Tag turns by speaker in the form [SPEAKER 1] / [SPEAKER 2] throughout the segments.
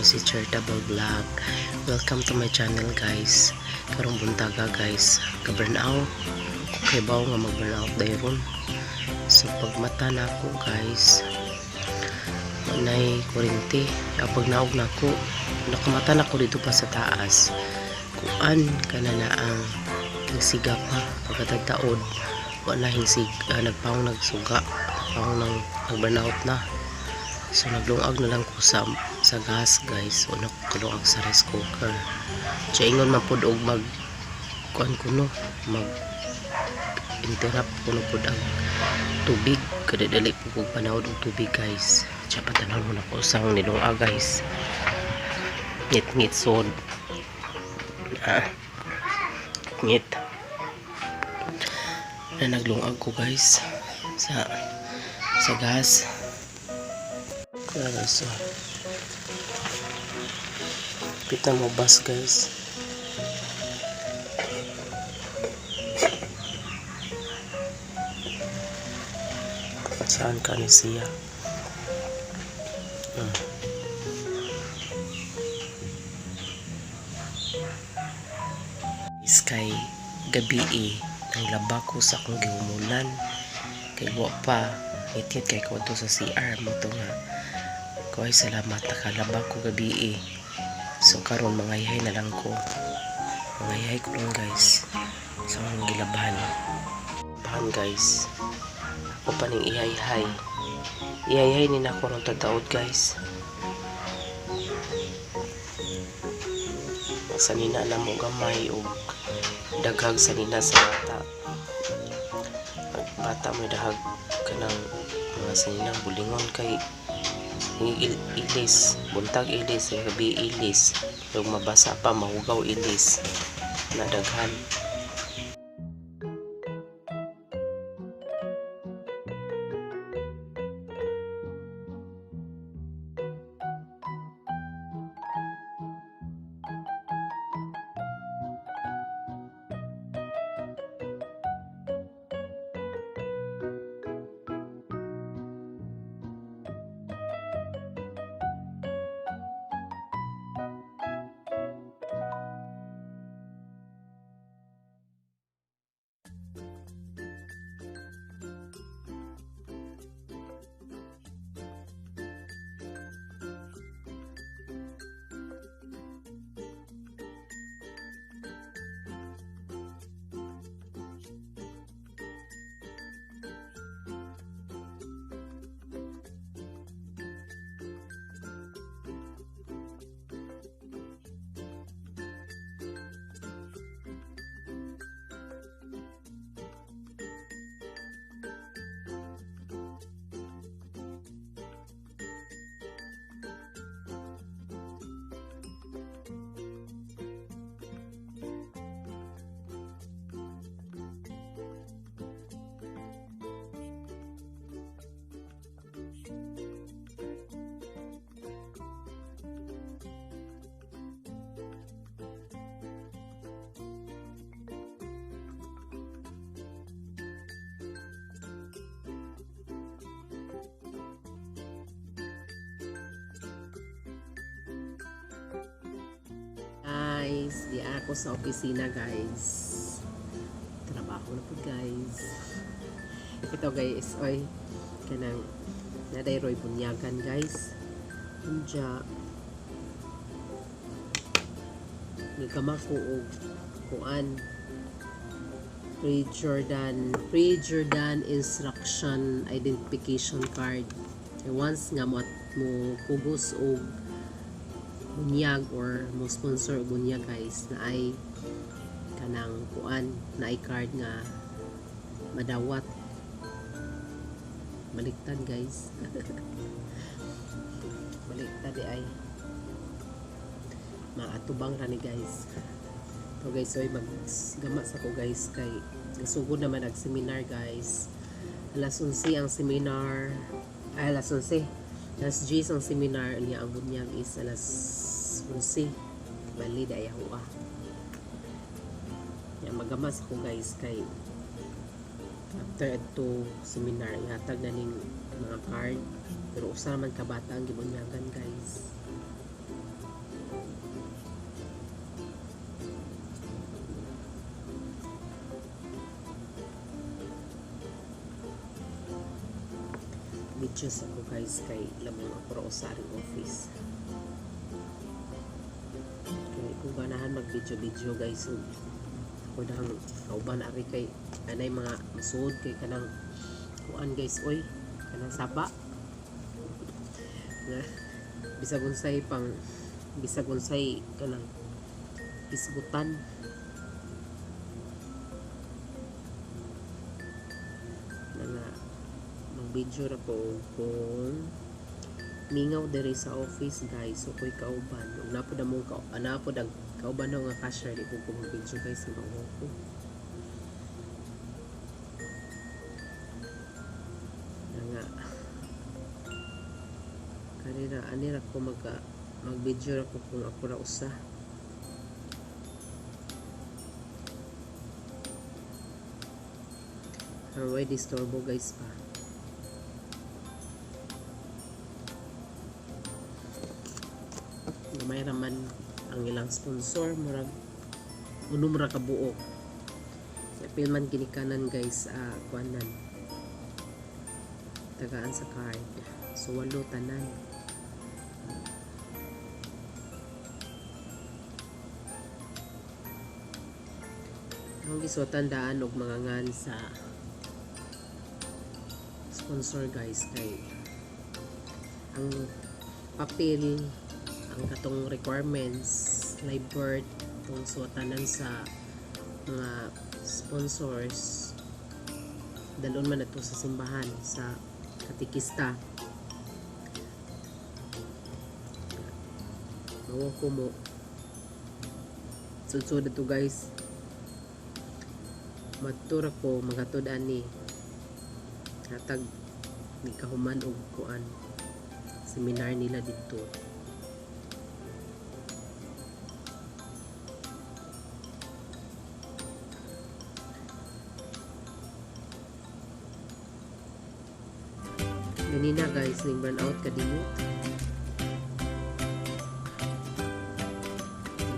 [SPEAKER 1] Si Charitable Vlog. Welcome to my channel guys. Karong buntaga guys, ka-burnout. Kay bawo nga mag-burnout dayron. So pagmata na ako guys, manay kurente. Pag naog na ako, nakamata na ako dito pa sa taas. Kuan kana na ang siga pa pagkatataod. Wala hinsig, nagpawong nagsuga, nagpawong nag-burnout na. So naglungag na lang ko sa gas guys. So nakulungag sa rice cooker. So ingon man pud og mag kuan kuno, mag interrupt kuno pud ang tubig kada dali pud og panahon og tubig guys. Sa patanon mo na ko sang nilungag guys. Ngit sod. Ngit. Na naglungag ko guys sa gas. So pita mo bus guys. Saan ka ni siya? Iskay gabi nang laba ko sa akong gihumulan kay wa pa itit kay ko to sa CR mo to nga ko ay salamat nakalaba ko gabi so karon mangayahay na lang ko lang guys sa akong gilabahan guys ako pa ning ihayhay ni na ko ron tadaod guys sanina na mo gamay o daghag sanina sa bata mo dahag kanang mga saninang bulingon kay ilis buntag ilis gabi ilis yung mabasa pa mahugaw ilis na daghan. Guys, di ako sa opisina guys. Trabaho na po guys. Ito guys, oy kanang naday roy bunyagan guys. Unja nagkama ko og kuan pre-Jordan instruction identification card. Once nga mo pugos og bunyag or mo sponsor bunyag guys na ay kanang kuan na ay card nga madawat baliktad guys baliktad ay maatubang ra ni guys. So guys, so maggama sa ko guys kay nasugod naman nag seminar guys. Alas 11 ang seminar, ay alas 11 alas 10 ang seminar niya. Ang bunyag is alas 11 bali ayaw ya magamas ko guys kay after to seminar ihatag na ning mga card pero usa man ka bata ang gibunyagan guys. Videos ako guys kay lamang ako sa aring office kay kung ganahan mag video guys so ako dahang kauban ari kay anay mga masuod kay kanang kuan guys oy kanang saba bisag unsay kanang isgutan nga mag-video ra ko kung mingaw diri sa office guys so ko'y kauban ug napod among napod ang kauban na nga cashier di ko mag-video guys sa mga ko nga kanina anira ko mag-video ra ko kung ako ra usa way disturbo guys pa. Gamay raman ang ilang sponsor murag uno mura ka buok apil man ginikanan guys kuanan tagaan sa card so 8 tanan ang isuotan daan og mga ngan sa sponsor guys kay ang papel ang katong requirements live birth itong suotanan sa mga sponsors dalon man ito sa simbahan sa katikista mawa ko mo sudsud ito guys matura ko magatod ani hatag ni kahuman og kuan seminar nila dito ganina guys ning burnout kadimot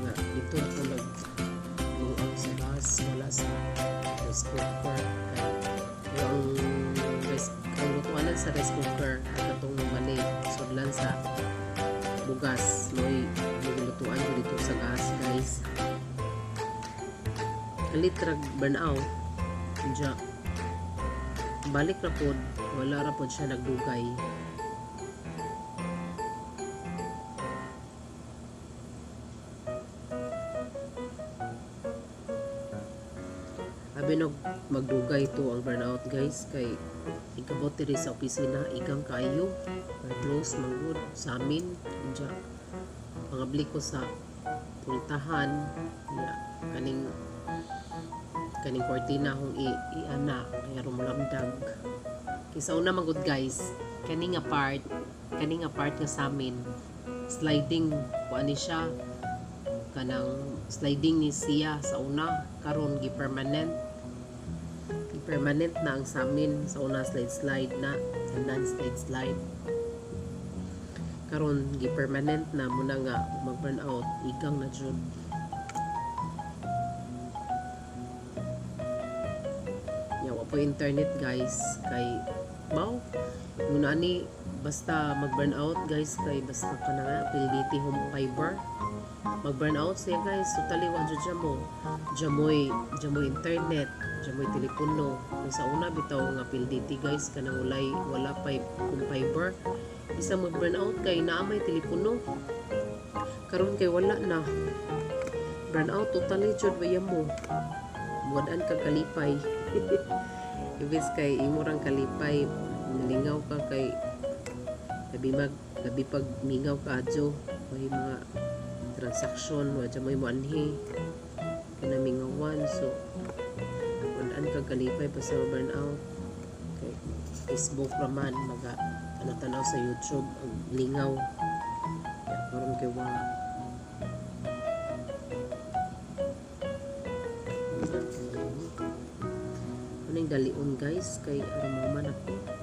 [SPEAKER 1] nga dito ako nag-luang sa gas wala sa rice cooker ang lutuanan sa rice cooker at itong mali sudlan sa bugas may lutuan ko dito sa gas guys alitrag burnout dya balik na po wala ra po siya nagdugay abinog magdugay to ang burnout guys kay ikabot diri sa opisina igang kayo close manggod sa amin dya pangabli ko sa pultahan kaning kortina kung iana kaya rumlamdag kaysa una magud guys kaning part nga sa amin sliding kuani siya kanang sliding ni siya sa una karon gi permanent na ang sa amin sa una slide na non slide karon gi permanent na muna nga mag burn out igang na jud yawa po internet guys kay baw muna ni basta mag burn out guys kay basta ka na nga PLDT home fiber mag burn out siya guys totally wa jud jamoy internet jamoy telepono sa una bitaw nga PLDT guys kanang wala pa home fiber bisa mag burn out kay naa may telepono karon kay wala na burn out totally jud waya mo muadaan ka kalipay ibis kay imurang kalipay nalingaw ka kay gabi pag mingaw ka adyo may mga transaksyon wadya may muanhi kinamingawan so muadaan ka kalipay pa sa burn out kay Facebook raman maga tanaw sa YouTube ang lingaw karon kay wa ning dalion guys kay aramuman ako.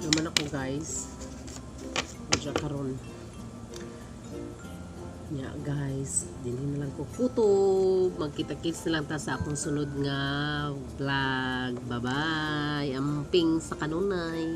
[SPEAKER 1] Naman ako guys. Medyo karon. Ya guys, dinhi na lang ko kutob. Magkita-kits na lang ta sa akong sunod nga vlog. Bye-bye. Amping sa kanunay.